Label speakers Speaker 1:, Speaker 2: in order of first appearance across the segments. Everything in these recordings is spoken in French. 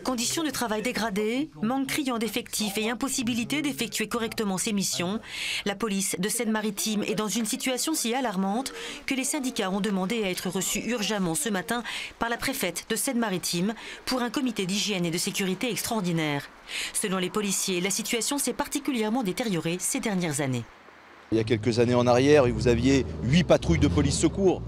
Speaker 1: Conditions de travail dégradées, manque criant d'effectifs et impossibilité d'effectuer correctement ses missions, la police de Seine-Maritime est dans une situation si alarmante que les syndicats ont demandé à être reçus urgemment ce matin par la préfète de Seine-Maritime pour un comité d'hygiène et de sécurité extraordinaire. Selon les policiers, la situation s'est particulièrement détériorée ces dernières années.
Speaker 2: Il y a quelques années en arrière, vous aviez 8 patrouilles de police secours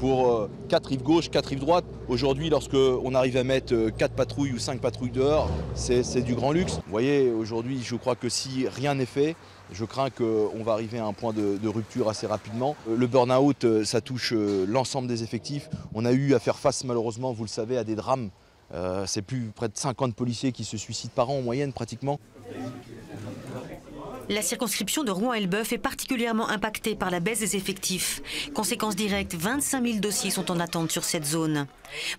Speaker 2: pour 4 rives gauche, 4 rives droite. Aujourd'hui, lorsqu'on arrive à mettre 4 patrouilles ou 5 patrouilles dehors, c'est du grand luxe. Vous voyez, aujourd'hui, je crois que si rien n'est fait, je crains qu'on va arriver à un point de rupture assez rapidement. Le burn-out, ça touche l'ensemble des effectifs. On a eu à faire face, malheureusement, vous le savez, à des drames. C'est plus près de 50 policiers qui se suicident par an en moyenne, pratiquement.
Speaker 1: La circonscription de Rouen-Elbeuf est particulièrement impactée par la baisse des effectifs. Conséquence directe, 25 000 dossiers sont en attente sur cette zone.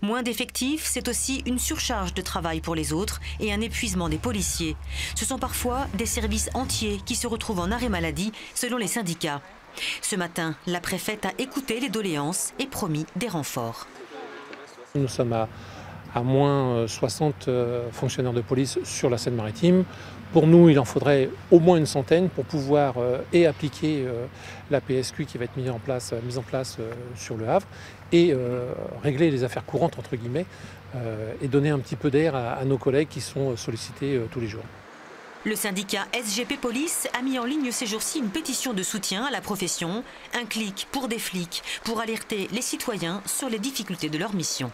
Speaker 1: Moins d'effectifs, c'est aussi une surcharge de travail pour les autres et un épuisement des policiers. Ce sont parfois des services entiers qui se retrouvent en arrêt maladie, selon les syndicats. Ce matin, la préfète a écouté les doléances et promis des renforts.
Speaker 3: Nous sommes à moins 60 fonctionnaires de police sur la Seine-Maritime. Pour nous, il en faudrait au moins une centaine pour pouvoir appliquer la PSQ qui va être mise en place sur le Havre et régler les affaires courantes, entre guillemets, et donner un petit peu d'air à nos collègues qui sont sollicités tous les jours.
Speaker 1: Le syndicat SGP Police a mis en ligne ces jours-ci une pétition de soutien à la profession, un clic pour des flics, pour alerter les citoyens sur les difficultés de leur mission.